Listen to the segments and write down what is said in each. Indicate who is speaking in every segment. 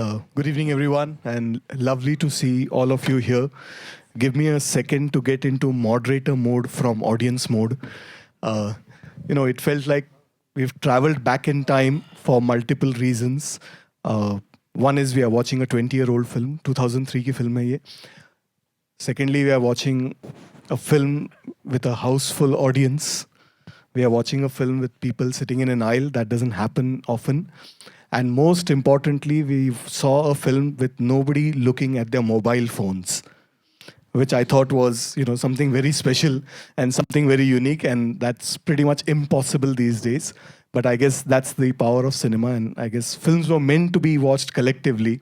Speaker 1: Good evening, everyone, and lovely to see all of you here. Give me a second to get into moderator mode from audience mode. Uh, it felt like we've traveled back in time for multiple reasons. One is we are watching a 20-year-old film, 2003 की film है ये. Secondly, we are watching a film with a house full audience. We are watching a film with people sitting in an aisle. That doesn't happen often. And most importantly, we saw a film with nobody looking at their mobile phones, which I thought was, something very special and something very unique. And that's pretty much impossible these days. But I guess that's the power of cinema. And I guess films were meant to be watched collectively.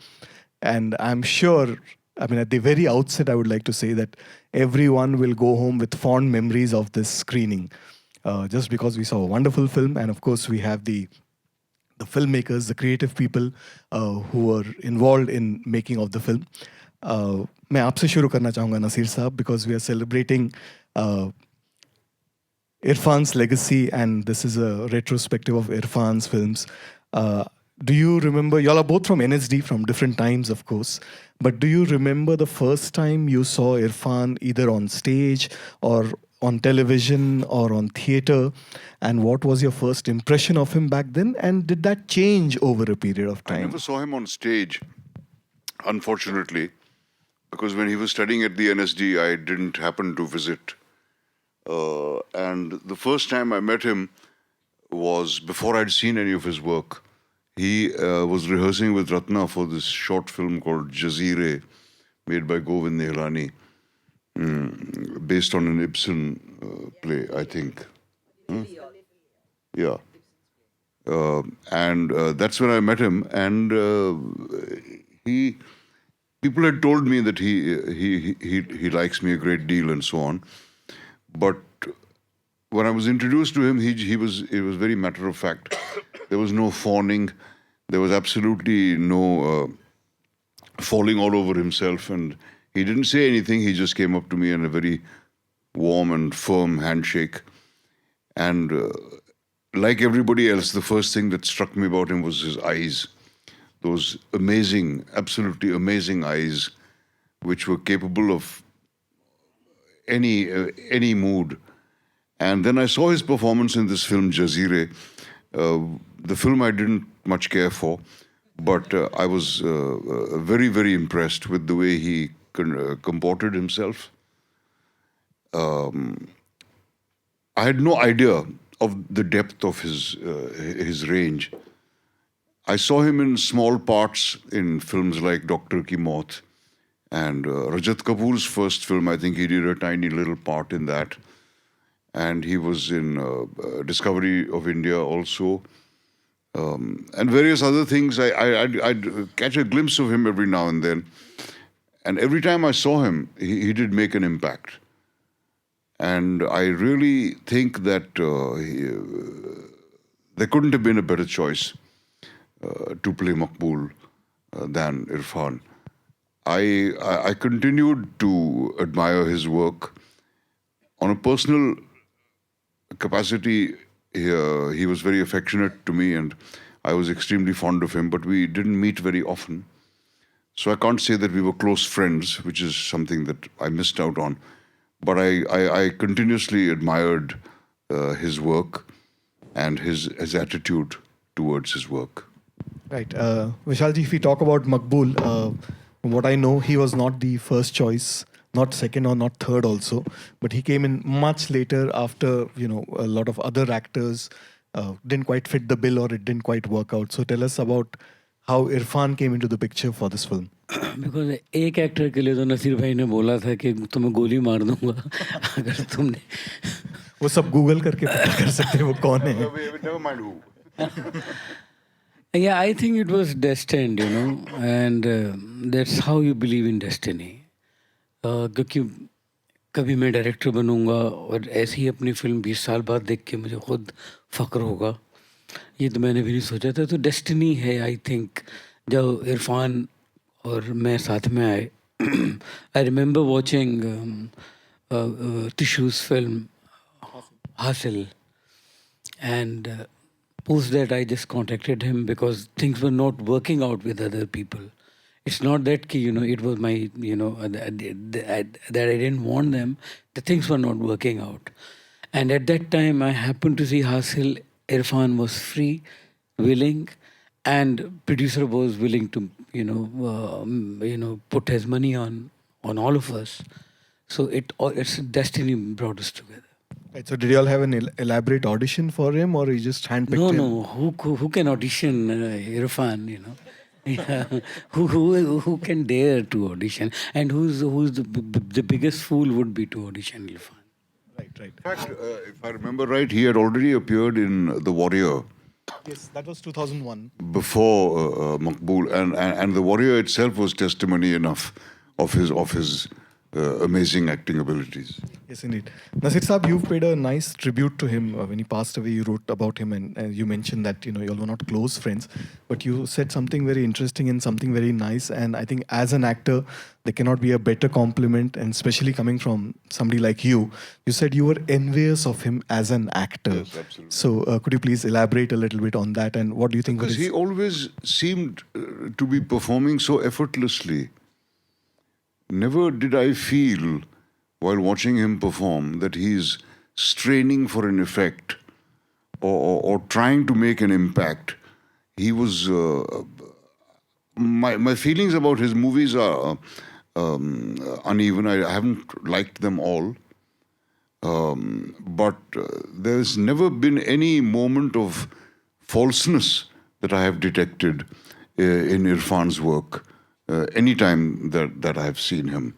Speaker 1: And I'm sure, at the very outset, I would like to say that everyone will go home with fond memories of this screening. Just because we saw a wonderful film. And of course, we have the filmmakers, the creative people who were involved in making of the film. मैं आपसे शुरू करना चाहूँगा नसीर साहब, because we are celebrating Irfan's legacy, and this is a retrospective of Irfan's films. Do you remember, y'all are both from NSD, from different times, of course, but do you remember the first time you saw Irfan either on stage or on television or on theater, and what was your first impression of him back then, and did that change over a period of time?
Speaker 2: I never saw him on stage, unfortunately, because when he was studying at the NSD, I didn't happen to visit. And the first time I met him was before I'd seen any of his work. He was rehearsing with Ratna for this short film called Jazeera, made by Govind Nihalani, based on an Ibsen play, I think. Yeah. And that's when I met him, and people had told me that he likes me a great deal and so on. But when I was introduced to him, it was very matter of fact. There was no fawning. There was absolutely no falling all over himself, and he didn't say anything. He just came up to me in a very warm and firm handshake. And like everybody else, the first thing that struck me about him was his eyes. Those amazing, absolutely amazing eyes, which were capable of any mood. And then I saw his performance in this film, Jazeera. The film I didn't much care for, but I was very, very impressed with the way he comported himself. I had no idea of the depth of his range. I saw him in small parts in films like Doctor Ki Maut, and Rajat Kapoor's first film. I think he did a tiny little part in that. And he was in Discovery of India also, and various other things. I'd catch a glimpse of him every now and then. And every time I saw him, he did make an impact. And I really think that there couldn't have been a better choice to play Maqbool than Irfan. I continued to admire his work. On a personal capacity, he was very affectionate to me, and I was extremely fond of him, but we didn't meet very often. So I can't say that we were close friends, which is something that I missed out on. But I continuously admired his work and his attitude towards his work.
Speaker 1: Right. Vishalji, if we talk about Maqbool, from what I know, he was not the first choice, not second or not third also, but he came in much later after, a lot of other actors didn't quite fit the bill or it didn't quite work out. So tell us about how Irfan came into the picture for this film.
Speaker 3: Because एक actor के लिए तो नसीर भाई ने बोला था कि तुम्हें गोली मार दूंगा अगर तुमने
Speaker 1: वो सब गूगल करके पता कर सकते हैं वो कौन है.
Speaker 2: Never mind who.
Speaker 3: Yeah, I think it was destined, and that's how you believe in destiny. क्योंकि कभी मैं डायरेक्टर बनूंगा और ऐसे ही अपनी फिल्म 20 साल बाद देख के मुझे खुद फ़ख्र होगा, ये तो मैंने भी नहीं सोचा था. तो डेस्टिनी है, आई थिंक. जब इरफान और मैं साथ में आए, I remember watching tissues film हासिल, and Post that, I just contacted him because things were not working out with other people. It's not that it was my that I didn't want them. The things were not working out, and at that time I happened to see Hasil. Irfan was free, willing, and producer was willing to put his money on all of us. So it's destiny brought us together.
Speaker 1: Right, so did you all have an elaborate audition for him, or you just handpicked
Speaker 3: No,
Speaker 1: him?
Speaker 3: no. Who can audition Irfan? Yeah. Who can dare to audition? And who's the biggest fool would be to audition Irfan?
Speaker 1: Right, right.
Speaker 2: In fact, if I remember right, he had already appeared in The Warrior
Speaker 1: Yes, that was 2001.
Speaker 2: before Maqbool, and The Warrior itself was testimony enough of his amazing acting abilities.
Speaker 1: Yes, indeed. Nasir Saab, you've paid a nice tribute to him when he passed away. You wrote about him, and you mentioned that you all were not close friends, but you said something very interesting and something very nice. And I think as an actor, there cannot be a better compliment, and especially coming from somebody like you. You said you were envious of him as an actor.
Speaker 2: Yes, absolutely.
Speaker 1: So could you please elaborate a little bit on that, and what do you think?
Speaker 2: Because he always seemed to be performing so effortlessly. Never did I feel, while watching him perform, that he's straining for an effect or trying to make an impact. He was. My feelings about his movies are uneven. I haven't liked them all. But there's never been any moment of falseness that I have detected in Irfan's work any time that I have seen him.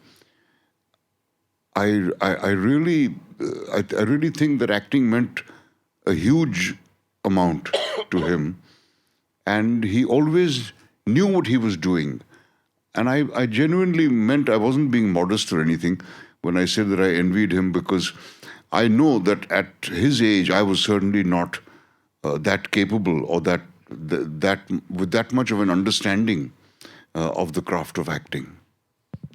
Speaker 2: I really think that acting meant a huge amount to him, and he always knew what he was doing. And I genuinely meant, I wasn't being modest or anything when I said that I envied him, because I know that at his age I was certainly not that capable or that with that much of an understanding of the craft of acting.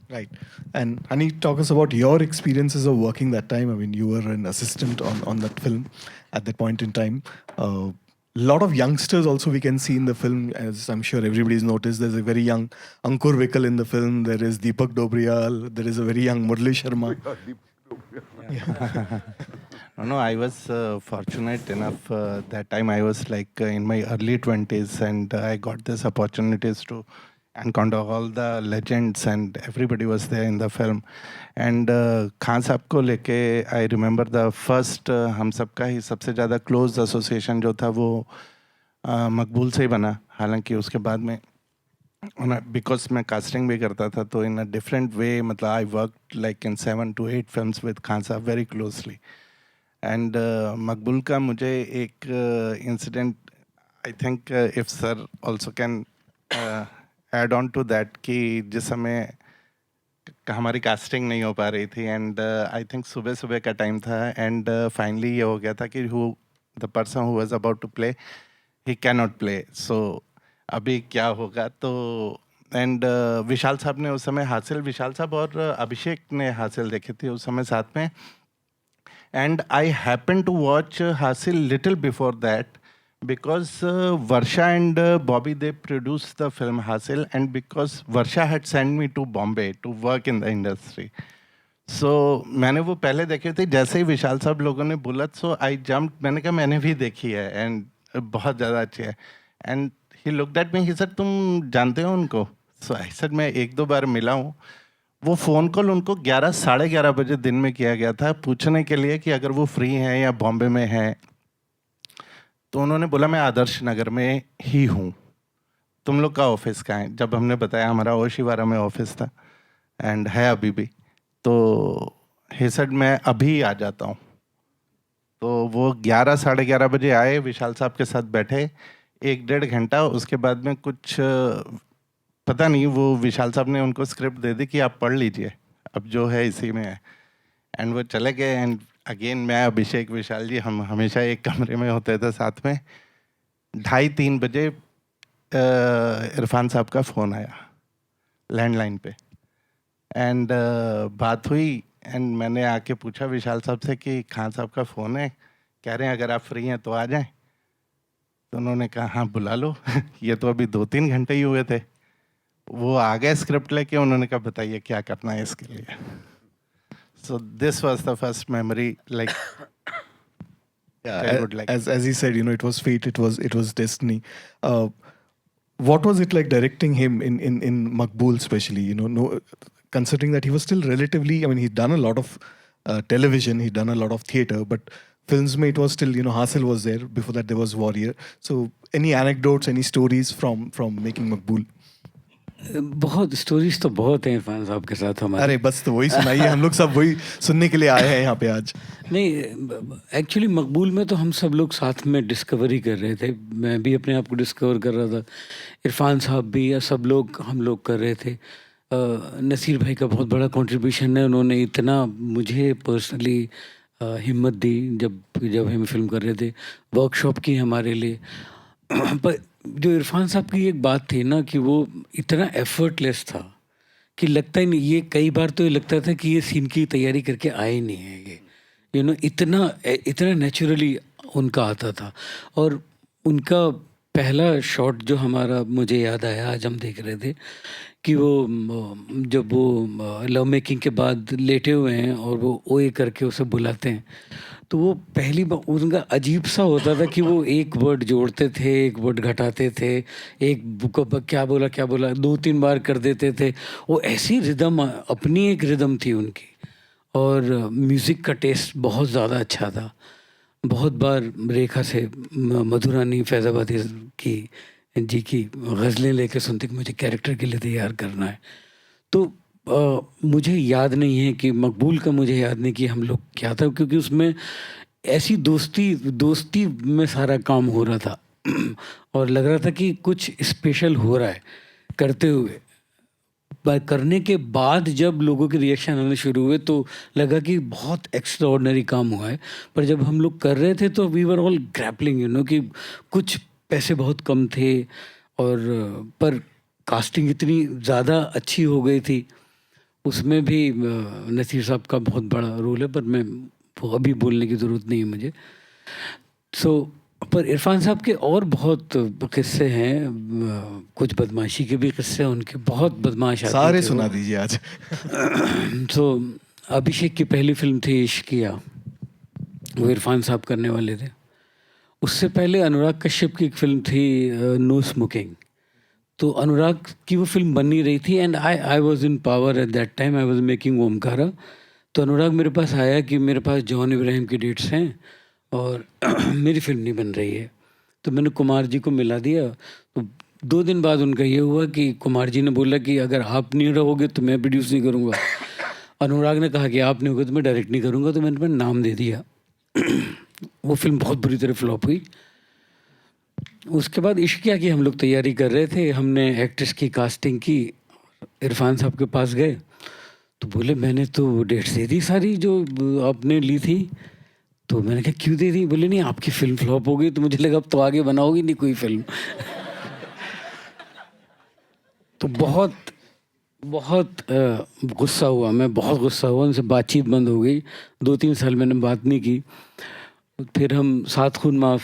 Speaker 1: Right. And Hani, talk us about your experiences of working that time. I mean, you were an assistant on that film at that point in time. A lot of youngsters also we can see in the film, as I'm sure everybody's noticed. There's a very young Ankur Vikal in the film. There is Deepak Dobriyal. There is a very young Murli Sharma.
Speaker 4: No, I was fortunate enough that time. I was like in my early 20s, and I got this opportunities to encounter all the legends, and everybody was there in the film. And Khan साहब को लेके I remember the first हम सबका ही सबसे ज़्यादा close association जो था वो मकबूल से ही बना. हालांकि उसके बाद में बिकॉज मैं कास्टिंग भी करता था, तो इन अ डिफरेंट वे मतलब I work like in 7 to 8 films with Khan sahab very closely. And Maqbool का मुझे एक incident I think if sir also can add on to that कि जिस समय हमारी कास्टिंग नहीं हो पा रही थी, एंड आई थिंक सुबह सुबह का टाइम था, एंड फाइनली ये हो गया था कि who the person who was about to play he can not play. So अभी क्या होगा, तो एंड विशाल साहब ने उस समय हासिल, विशाल साहब और अभिषेक ने हासिल देखे थे उस समय साथ में. And I happen to watch हासिल little before that because Varsha and Bobby, they produced the film Hasil, and because Varsha had sent me to Bombay to work in the industry. So मैंने वो पहले देखे थे. जैसे ही विशाल साहब लोगों ने बोला, so I jumped. मैंने कहा मैंने भी देखी है and बहुत ज़्यादा अच्छी है. And he looked at me, he said तुम जानते हो उनको? So I said मैं एक दो बार मिला हूँ. वो फ़ोन कॉल उनको 11 साढ़े 11 बजे दिन में किया गया था पूछने के लिए कि अगर वो फ्री हैं या बॉम्बे में हैं. तो उन्होंने बोला मैं आदर्श नगर में ही हूँ, तुम लोग का ऑफिस कहाँ है. जब हमने बताया हमारा ओशिवारा में ऑफिस था एंड है अभी भी, तो he said मैं अभी आ जाता हूँ. तो वो 11 साढ़े 11 बजे आए, विशाल साहब के साथ बैठे 1-1.5 घंटा. उसके बाद में कुछ पता नहीं, वो विशाल साहब ने उनको स्क्रिप्ट दे दी कि आप पढ़ लीजिए, अब जो है इसी में है. एंड वो चले गए. एंड अगेन मैं अभिषेक विशाल जी हम हमेशा एक कमरे में होते थे साथ में. 2:30-3 बजे इरफान साहब का फ़ोन आया लैंडलाइन पे, एंड बात हुई. एंड मैंने आके पूछा विशाल साहब से कि खान साहब का फ़ोन है, कह रहे हैं अगर आप फ्री हैं तो आ जाएं. तो उन्होंने कहा हाँ बुला लो ये तो अभी 2-3 घंटे ही हुए थे। वो आ गए स्क्रिप्ट लेके, उन्होंने कहा बताइए क्या करना है इसके लिए। So this was the first memory like childhood, like
Speaker 1: as he said, it was fate, it was destiny. What was it like directing him in Maqbool, especially? No, considering that he was still relatively, I mean, he'd done a lot of television, he'd done a lot of theater, but films mein it was still, Hasil was there. Before that, there was Warrior. So, any anecdotes, any stories from making Maqbool?
Speaker 3: बहुत stories तो बहुत हैं इरफान साहब के साथ हमारे।
Speaker 1: अरे बस तो वही सुनाइए, हम लोग सब वही सुनने के लिए आए हैं यहाँ पे आज।
Speaker 3: नहीं, एक्चुअली मकबूल में तो हम सब लोग साथ में डिस्कवरी कर रहे थे। मैं भी अपने आप को डिस्कवर कर रहा था, इरफान साहब भी, या सब लोग, हम लोग कर रहे थे। नसीर भाई का बहुत बड़ा कंट्रीब्यूशन है, उन्होंने इतना मुझे पर्सनली हिम्मत दी जब हम फिल्म कर रहे थे, वर्कशॉप की हमारे लिए। पर जो इरफान साहब की एक बात थी ना कि वो इतना एफर्टलेस था कि लगता ही नहीं, ये कई बार तो ये लगता था कि ये सीन की तैयारी करके आए ही नहीं है ये, इतना नेचुरली उनका आता था। और उनका पहला शॉट जो हमारा, मुझे याद आया आज हम देख रहे थे कि वो जब वो लव मेकिंग के बाद लेटे हुए हैं और वो ओए करके उसे बुलाते हैं, तो वो पहली बार उनका अजीब सा होता था कि वो एक वर्ड जोड़ते थे, एक वर्ड घटाते थे, क्या बोला 2-3 बार कर देते थे। वो ऐसी रिदम, अपनी एक रिदम थी उनकी। और म्यूज़िक का टेस्ट बहुत ज़्यादा अच्छा था। बहुत बार रेखा से मधुरानी फैज़ाबादी की गज़लें लेके सुनते कि मुझे कैरेक्टर के लिए तैयार करना है। तो मुझे याद नहीं है कि मकबूल का, मुझे याद नहीं कि हम लोग क्या था, क्योंकि उसमें ऐसी दोस्ती में सारा काम हो रहा था और लग रहा था कि कुछ स्पेशल हो रहा है करते हुए। करने के बाद जब लोगों के रिएक्शन आने शुरू हुए तो लगा कि बहुत एक्स्ट्रा ऑर्डिनरी काम हुआ है। पर जब हम लोग कर रहे थे तो वी वर ऑल ग्रैपलिंग, कि कुछ पैसे बहुत कम थे, और पर कास्टिंग इतनी ज़्यादा अच्छी हो गई थी। उसमें भी नसीर साहब का बहुत बड़ा रोल है, पर मैं वो अभी बोलने की ज़रूरत नहीं है मुझे। पर इरफान साहब के और बहुत किस्से हैं, कुछ बदमाशी के भी किस्से हैं उनके, बहुत बदमाश आदमी
Speaker 1: सारे
Speaker 3: थे
Speaker 1: सुना
Speaker 3: वो।
Speaker 1: दीजिए आज।
Speaker 3: अभिषेक की पहली फिल्म थी इश्किया, वो इरफान साहब करने वाले थे। उससे पहले अनुराग कश्यप की एक फिल्म थी नो स्मोकिंग। तो अनुराग की वो फिल्म बन नहीं रही थी, and I was in power at that time, I was making Omkara. तो अनुराग मेरे पास आया कि मेरे पास जॉन इब्राहिम की डेट्स हैं और मेरी फिल्म नहीं बन रही है। तो मैंने कुमार जी को मिला दिया। तो 2 दिन बाद उनका ये हुआ कि कुमार जी ने बोला कि अगर आप नहीं रहोगे तो मैं प्रोड्यूस नहीं करूँगा। अनुराग ने कहा कि आप नहीं होगे तो मैं डायरेक्ट नहीं करूँगा। तो मैंने अपना नाम दे दिया। वो फिल्म बहुत बुरी तरह फ्लॉप हुई। उसके बाद इश्किया की हम लोग तैयारी कर रहे थे, हमने एक्ट्रेस की कास्टिंग की, इरफान साहब के पास गए तो बोले मैंने तो डेट्स दे दी सारी जो आपने ली थी। तो मैंने कहा क्यों दे दी? बोले नहीं, आपकी फिल्म फ्लॉप हो गई। तो मुझे लगा अब तो आगे बनाओगी नहीं कोई फिल्म। तो बहुत गुस्सा हुआ, मैं बहुत गुस्सा हुआ, उनसे बातचीत बंद हो गई। 2-3 साल मैंने बात नहीं की। फिर हम सात खून माफ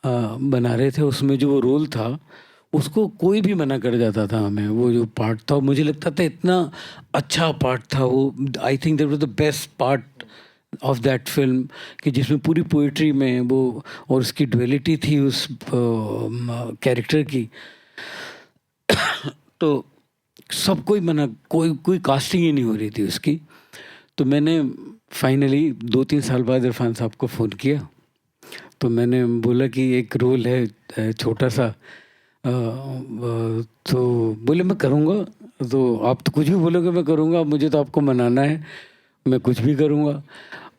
Speaker 3: बना रहे थे, उसमें जो वो रोल था उसको कोई भी मना कर जाता था हमें। वो जो पार्ट था मुझे लगता था इतना अच्छा पार्ट था वो। I think that was the best part of that film, कि जिसमें पूरी पोइट्री में वो और उसकी ड्युअलिटी थी उस कैरेक्टर की। तो सब कोई मना, कोई कास्टिंग ही नहीं हो रही थी उसकी। तो मैंने फाइनली 2-3 साल बाद इरफान साहब को फ़ोन किया। तो मैंने बोला कि एक रोल है छोटा सा, तो बोले मैं करूँगा। तो आप तो कुछ भी बोलोगे मैं करूँगा, मुझे तो आपको मनाना है, मैं कुछ भी करूँगा।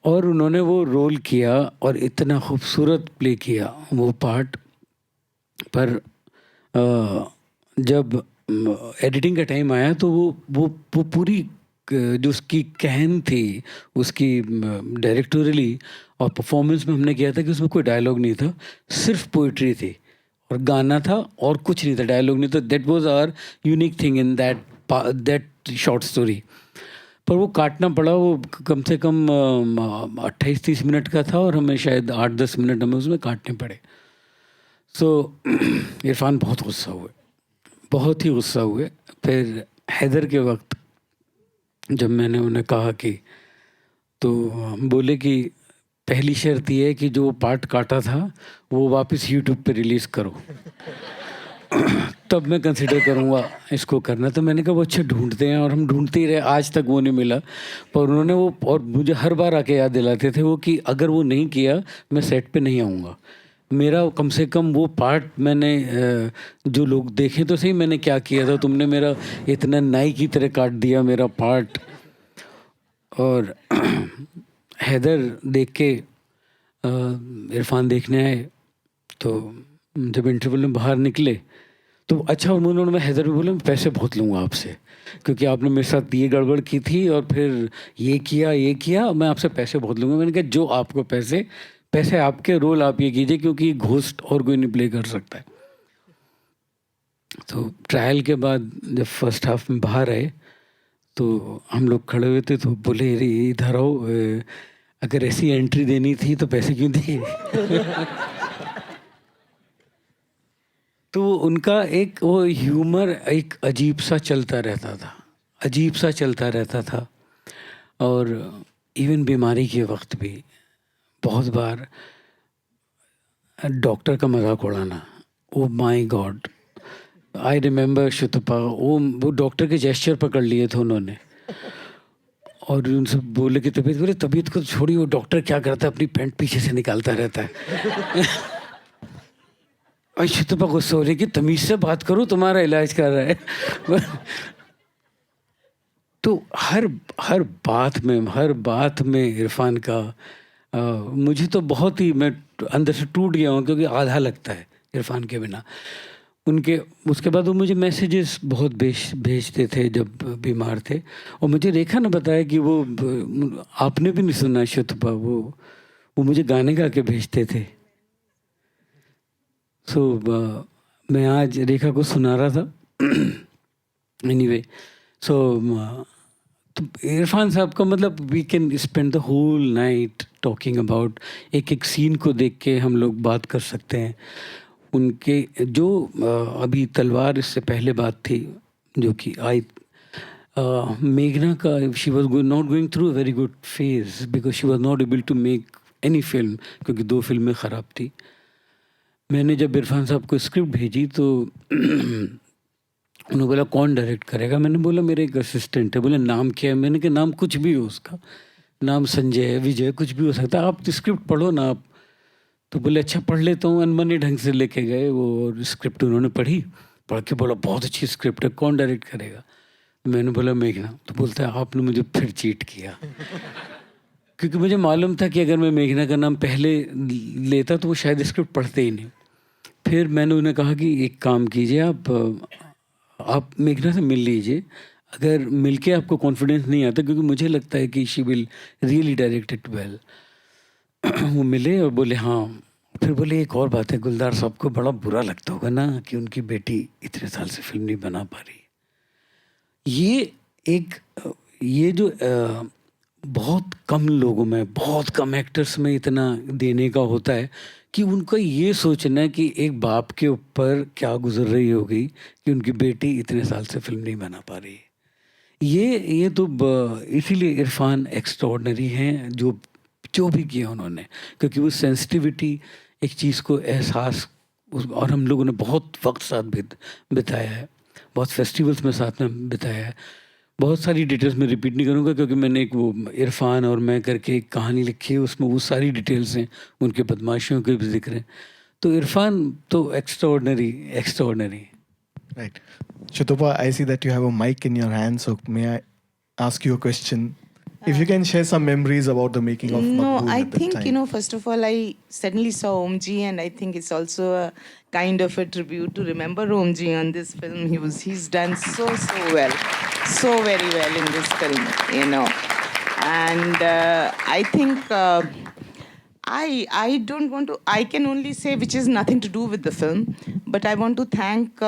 Speaker 3: और उन्होंने वो रोल किया और इतना खूबसूरत प्ले किया वो पार्ट। पर जब एडिटिंग का टाइम आया तो वो पूरी जो उसकी कहन थी उसकी डायरेक्टोरियली और परफॉर्मेंस में हमने किया था कि उसमें कोई डायलॉग नहीं था, सिर्फ पोइट्री थी और गाना था और कुछ नहीं था, डायलॉग नहीं था। That was our unique thing in that short story. पर वो काटना पड़ा, वो कम से कम 28-30 मिनट का था और हमें शायद 8-10 मिनट हमें उसमें काटने पड़े। सो इरफान बहुत गुस्सा हुए, बहुत ही गुस्सा हुए। फिर हैदर के वक्त जब मैंने उन्हें कहा कि, तो बोले कि पहली शर्त ये है कि जो पार्ट काटा था वो वापस यूट्यूब पे रिलीज़ करो तब मैं कंसिडर करूँगा इसको करना। तो मैंने कहा वो अच्छा ढूंढते हैं, और हम ढूंढते ही रहे, आज तक वो नहीं मिला। पर उन्होंने वो, और मुझे हर बार आके याद दिलाते थे वो कि अगर वो नहीं किया मैं सेट पे नहीं आऊँगा। मेरा कम से कम वो पार्ट मैंने जो लोग देखें तो सही मैंने क्या किया था, तुमने मेरा इतना नाई की तरह काट दिया मेरा पार्ट। और हैदर देख के इरफान देखने आए, तो जब इंटरवल में बाहर निकले तो अच्छा उन्होंने, मैं हैदर भी बोला मैं पैसे बहुत लूँगा आपसे, क्योंकि आपने मेरे साथ ये गड़बड़ की थी और फिर ये किया, मैं आपसे पैसे बहुत लूँगा। मैंने कहा जो आपको पैसे आपके, रोल आप ये कीजिए, क्योंकि घोस्ट और कोई नहीं प्ले कर सकता है। तो ट्रायल के बाद जब फर्स्ट हाफ में बाहर आए तो हम लोग खड़े हुए थे, तो बोले अरे इधर आओ, अगर ऐसी एंट्री देनी थी तो पैसे क्यों दिए तो उनका एक वो ह्यूमर एक अजीब सा चलता रहता था। और इवन बीमारी के वक्त भी बहुत बार डॉक्टर का मजाक उड़ाना, oh my God, I remember शुतुपा, वो डॉक्टर के जेस्चर पकड़ लिए थे उन्होंने, और उनसे बोले कि तबीयत को छोड़िए, वो डॉक्टर क्या करता है अपनी पैंट पीछे से निकालता रहता है शुतुपा गुस्सा हो रही कि तमीज से बात करो, तुम्हारा इलाज कर रहा है तो हर बात में इरफान का मुझे तो बहुत ही, मैं अंदर से टूट गया हूँ, क्योंकि आधा लगता है इरफान के बिना। उनके उसके बाद वो मुझे मैसेजेस बहुत भेजते थे जब बीमार थे, और मुझे रेखा ने बताया कि वो आपने भी नहीं सुना शुतुपा, वो मुझे गाने गा के भेजते थे। सो मैं आज रेखा को सुना रहा था एनीवे। सो तो इरफान साहब का मतलब we can spend the whole night talking about, एक एक सीन को देख के हम लोग बात कर सकते हैं। उनके जो अभी तलवार इससे पहले बात थी जो कि आई, मेघना का, she was not going through a very good phase because she was not able to make any film, क्योंकि 2 फिल्में ख़राब थी। मैंने जब इरफान साहब को स्क्रिप्ट भेजी तो उन्होंने बोला कौन डायरेक्ट करेगा, मैंने बोला मेरे एक असिस्टेंट है। बोले नाम क्या है, मैंने कहा नाम कुछ भी हो, उसका नाम संजय है, विजय, कुछ भी हो सकता है, आप स्क्रिप्ट पढ़ो ना आप। तो बोले अच्छा पढ़ लेता हूँ। अनमने ढंग से लेके गए वो स्क्रिप्ट, उन्होंने पढ़ के बोला बहुत अच्छी स्क्रिप्ट है, कौन डायरेक्ट करेगा। मैंने बोला मेघना। तो बोलता है आपने मुझे फिर चीट किया क्योंकि मुझे मालूम था कि अगर मैं मेघना का नाम पहले लेता तो वो शायद स्क्रिप्ट पढ़ते ही नहीं। फिर मैंने उन्हें कहा कि एक काम कीजिए, आप मेघना से मिल लीजिए, अगर मिलके आपको कॉन्फिडेंस नहीं आता, क्योंकि मुझे लगता है कि she will really direct it well. वो मिले और बोले हाँ। फिर बोले एक और बात है, गुलजार साहब को बड़ा बुरा लगता होगा ना कि उनकी बेटी इतने साल से फिल्म नहीं बना पा रही। ये जो बहुत कम लोगों में, बहुत कम एक्टर्स में इतना देने का होता है कि उनका ये सोचना है कि एक बाप के ऊपर क्या गुजर रही होगी कि उनकी बेटी इतने साल से फिल्म नहीं बना पा रही। ये तो इसीलिए इरफान एक्स्ट्रॉर्डनरी हैं जो भी किया उन्होंने, क्योंकि वो सेंसिटिविटी, एक चीज़ को एहसास, और हम लोगों ने बहुत वक्त साथ बिताया है, बहुत फेस्टिवल्स में साथ में बिताया है। बहुत सारी डिटेल्स मैं रिपीट नहीं करूँगा क्योंकि मैंने एक वो इरफान और मैं करके एक कहानी लिखी है, उसमें वो सारी डिटेल्स हैं, उनके बदमाशियों के भी जिक्र हैं। तो इरफान तो extraordinary.
Speaker 1: Right. Shatupa, I see that you have a mic in your hand, so may I ask you a question? If you can share some memories about the making of
Speaker 5: No,
Speaker 1: Maqbool
Speaker 5: I
Speaker 1: at that
Speaker 5: think,
Speaker 1: time.
Speaker 5: first of all, I suddenly saw Omji, and I think it's also a kind of a tribute to remember Omji on this film. He's done so well, so very well in this film, And I think I don't want to, I can only say which is nothing to do with the film, but I want to thank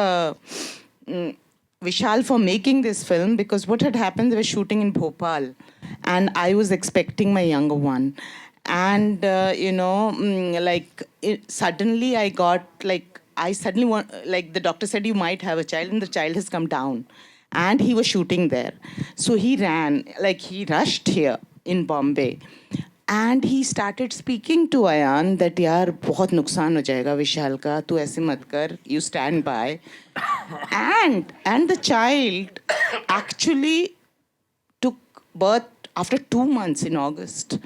Speaker 5: Vishal for making this film, because what had happened, they were shooting in Bhopal and I was expecting my younger one. and suddenly I got like I suddenly want, like the doctor said you might have a child, and the child has come down, and he was shooting there, so he ran, like he rushed here in Bombay, and he started speaking to Ayan that यार बहुत नुकसान हो जाएगा विशाल का, तू ऐसे मत कर, you stand by, and the child actually took birth after 2 months in August,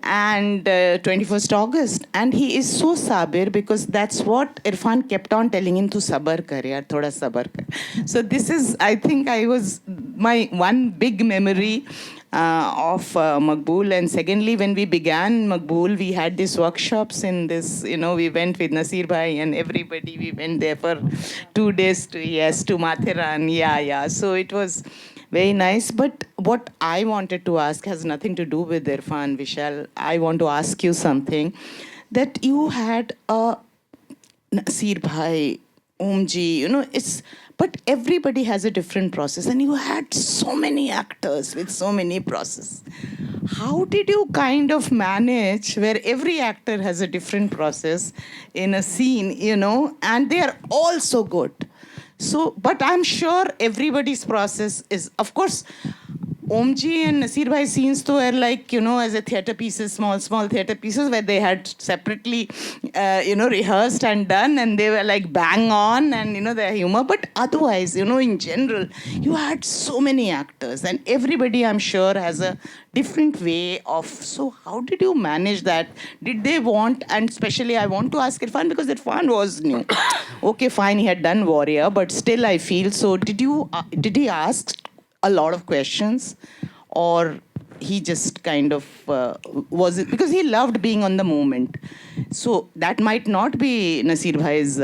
Speaker 5: and 21st August, and he is so sabir because that's what Irfan kept on telling him, to sabar kar yaar, thoda sabar kar. So this is, I think I was my one big memory of Maqbool. And secondly, when we began Maqbool, we had these workshops in this, we went with Nasir Bhai and everybody, we went there for 2 days to Mathiran, so it was very nice. But what I wanted to ask has nothing to do with Irfan, Vishal. I want to ask you something, that you had a Nasir Bhai, Omji, but everybody has a different process, and you had so many actors with so many process. How did you kind of manage where every actor has a different process in a scene, and they are all so good? So, but I'm sure everybody's process is, of course, Omji and Nasir Bhai scenes though are like, as a theatre pieces, small theatre pieces where they had separately, rehearsed and done, and they were like bang on, and, their humor. But otherwise, in general, you had so many actors, and everybody, I'm sure, has a different way of. So how did you manage that? Did they want, and especially I want to ask Irfan because Irfan was new. Okay, fine, he had done Warrior, but still I feel, so did he ask a lot of questions, or he just kind of was it because he loved being on the moment? So that might not be Nasir Bhai's,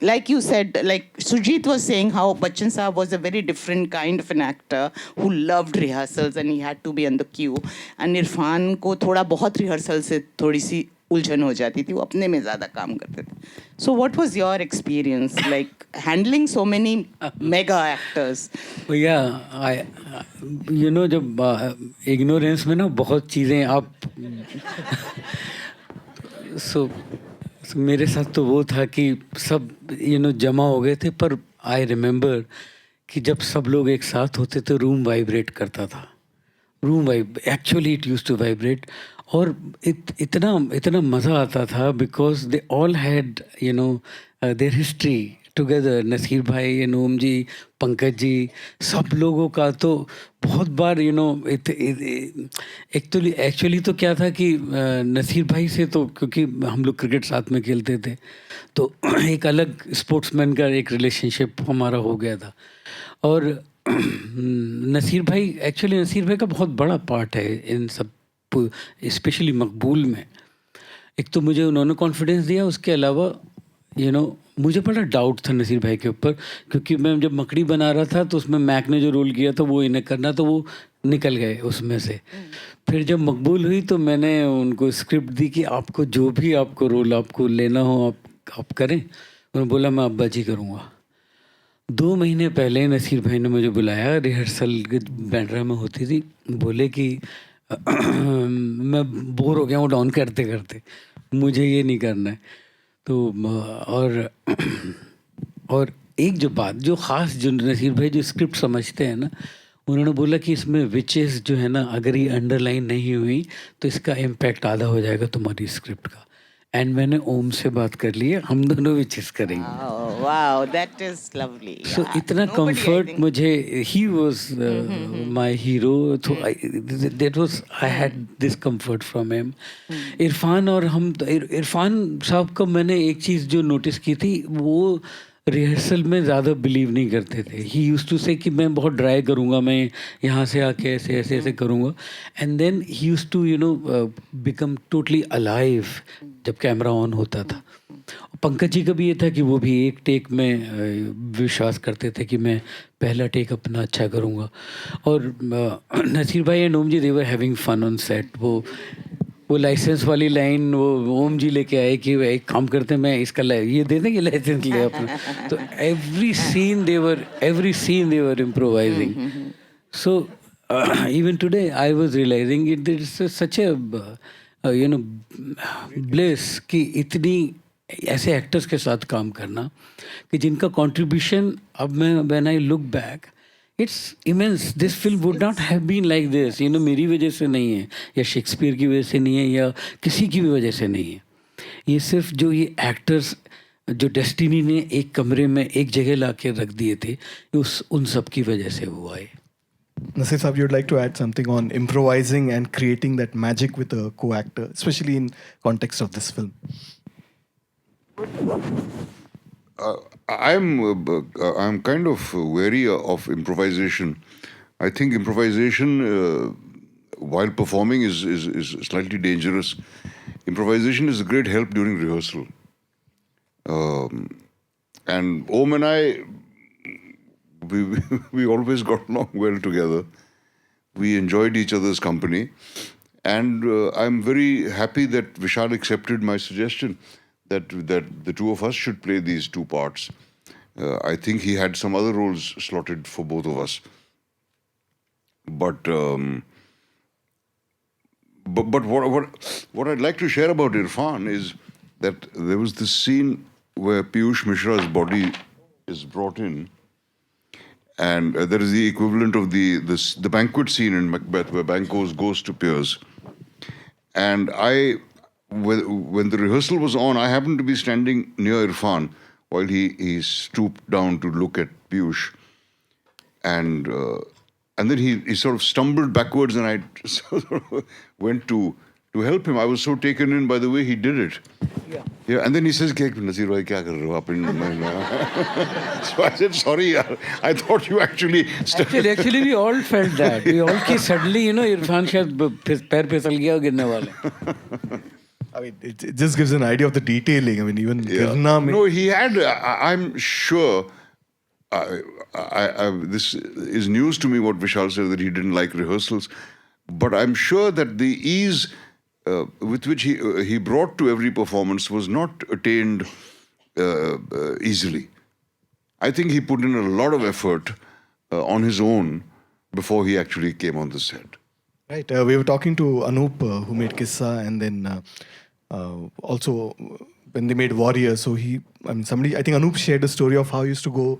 Speaker 5: like you said, like Sujit was saying, how Bachchan Saab was a very different kind of an actor who loved rehearsals and he had to be on the queue, and Irfan को थोड़ा बहुत rehearsal से थोड़ी सी उलझन हो जाती थी, वो अपने में ज़्यादा काम करते थे. So what was your experience like handling so many mega actors?
Speaker 3: या जब इग्नोरेंस में ना बहुत चीज़ें आप सो मेरे साथ तो वो था कि सब जमा हो गए थे, पर आई रिमेम्बर कि जब सब लोग एक साथ होते तो रूम वाइब्रेट करता था. Actually it used to vibrate, और इतना मज़ा आता था because they all had their history together. Naseer bhai and Om जी, पंकज जी, सब लोगों का तो बहुत बार एक्चुअली तो क्या था कि नसीर भाई से तो क्योंकि हम लोग क्रिकेट साथ में खेलते थे तो एक अलग स्पोर्ट्समैन का एक रिलेशनशिप हमारा हो गया था. और नसीर भाई का बहुत बड़ा पार्ट है इन सब, स्पेशली मकबूल में. एक तो मुझे उन्होंने कॉन्फिडेंस दिया, उसके अलावा मुझे बड़ा डाउट था नसीर भाई के ऊपर, क्योंकि मैं जब मकड़ी बना रहा था तो उसमें मैक ने जो रोल किया था वो इन्हें करना, तो वो निकल गए उसमें से. फिर जब मकबूल हुई तो मैंने उनको स्क्रिप्ट दी कि आपको जो भी आपको रोल आपको लेना हो आप करें. उन्होंने बोला मैं अब्बा जी करूँगा. 2 महीने पहले नसीर भाई ने मुझे बुलाया, रिहर्सल बैंड्रा में होती थी. बोले कि मैं बोर हो गया हूँ डाउन करते करते, मुझे ये नहीं करना है. तो और एक जो बात जो ख़ास, जो नसीर भाई जो स्क्रिप्ट समझते हैं ना, उन्होंने बोला कि इसमें विचेस जो है ना, अगर ये अंडरलाइन नहीं हुई तो इसका इम्पैक्ट आधा हो जाएगा तुम्हारी स्क्रिप्ट का. एंड मैंने ओम से बात कर ली है, हम दोनों विचेस करेंगे.
Speaker 5: Wow, that is lovely.
Speaker 3: So इतना कंफर्ट मुझे, ही वॉज माई हीरो. तो that was, I had this comfort from him. Irfan और हम, इरफान साहब का मैंने एक चीज़ जो नोटिस की थी, वो रिहर्सल में ज़्यादा बिलीव नहीं करते थे. ही यूज टू से कि मैं बहुत ड्राई करूँगा, मैं यहाँ से आके ऐसे करूँगा. And then he use to become totally alive जब कैमरा ऑन होता था. पंकज जी का भी ये था कि वो भी एक टेक में विश्वास करते थे कि मैं पहला टेक अपना अच्छा करूँगा. और Naseer bhai and Om ji, they were having fun on set. वो लाइसेंस वाली लाइन वो ओम जी लेके आए कि एक काम करते हैं, मैं इसका ये दे देंगे लाइसेंस ले अपना. तो every scene they were improvising. So even today I was realizing it is such a you know bless कि इतनी ऐसे एक्टर्स के साथ काम करना कि जिनका कंट्रीब्यूशन अब मैं when I look back it's immense. This film would not have been like this, you know, मेरी वजह से नहीं है या शेक्सपियर की वजह से नहीं है या किसी की भी वजह से नहीं है. ये सिर्फ जो ये एक्टर्स जो डेस्टिनी ने एक कमरे में एक जगह ला के रख दिए थे उन सब की वजह से हुआ है.
Speaker 1: Nasir Saab, you'd like to add something on improvising and creating that magic with a co-actor, especially in context of this film.
Speaker 2: I'm kind of wary of improvisation. I think improvisation while performing is slightly dangerous. Improvisation is a great help during rehearsal. And Om and I, we always got along well together. We enjoyed each other's company. And I'm very happy that Vishal accepted my suggestion that the two of us should play these two parts. I think he had some other roles slotted for both of us. But what I'd like to share about Irfan is that there was this scene where Piyush Mishra's body is brought in. And there is the equivalent of the banquet scene in Macbeth where Banquo's ghost appears. And when the rehearsal was on, I happened to be standing near Irfan while he stooped down to look at Piyush. And then he sort of stumbled backwards and I sort of went to help him. I was so taken in by the way he did it. Yeah, and then he says, Nasir bhai, kya kar rahe ho aap in? So I said, sorry, yaar. I thought you actually...
Speaker 3: Actually, we all felt that. We all ki suddenly, you know, Irfan shayad pair phesal gaya aur गिरने वाले.
Speaker 1: I mean, it just gives an idea of the detailing. I mean, even Girna...
Speaker 2: No, he had... I'm sure... this is news to me what Vishal said, that he didn't like rehearsals. But I'm sure that the ease... with which he brought to every performance was not attained easily. I think he put in a lot of effort on his own before he actually came on the set.
Speaker 1: Right. We were talking to Anup, who made Kissa, and then also when they made Warrior. So I think Anup shared a story of how he used to go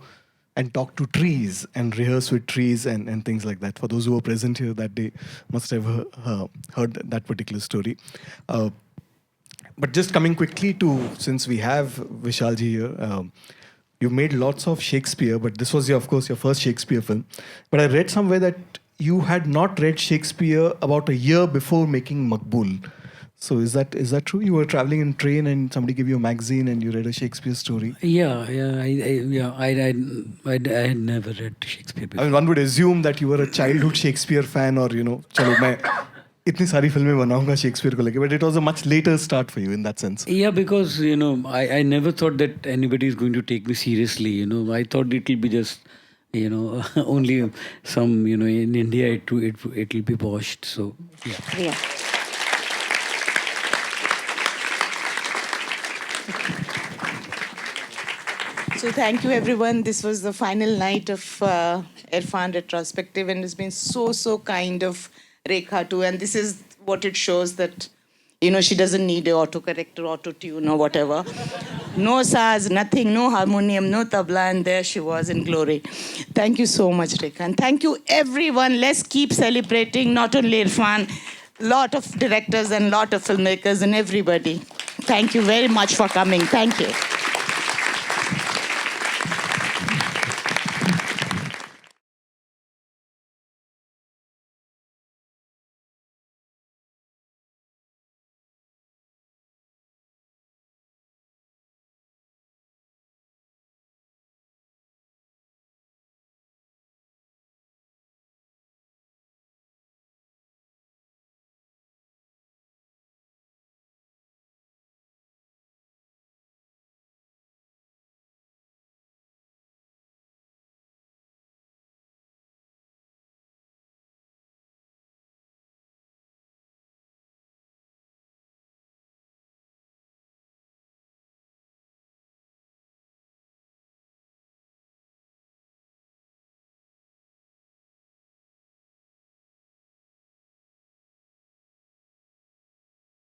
Speaker 1: and talk to trees and rehearse with trees and things like that. For those who were present here that day, must have heard that particular story. But just coming quickly to, since we have Vishalji here, you made lots of Shakespeare, but this was, of course, your first Shakespeare film. But I read somewhere that you had not read Shakespeare about a year before making Maqbool. So is that true? You were traveling in train and somebody gave you a magazine and you read a Shakespeare story?
Speaker 3: Yeah. I had never read Shakespeare before.
Speaker 1: I mean, one would assume that you were a childhood Shakespeare fan, or चलो मैं इतनी सारी फिल्में बनाऊंगा Shakespeare को लेके. But it was a much later start for you in that sense.
Speaker 3: Yeah, because I never thought that anybody is going to take me seriously. I thought it will be just only some in India it will be washed. So yeah.
Speaker 5: So thank you, everyone. This was the final night of Irfan Retrospective, and it's been so kind of Rekha too. And this is what it shows, that she doesn't need a autocorrector, auto-tune or whatever. No saz, nothing, no harmonium, no tabla, and there she was in glory. Thank you so much, Rekha. And thank you, everyone. Let's keep celebrating not only Irfan, lot of directors and lot of filmmakers and everybody. Thank you very much for coming. Thank you.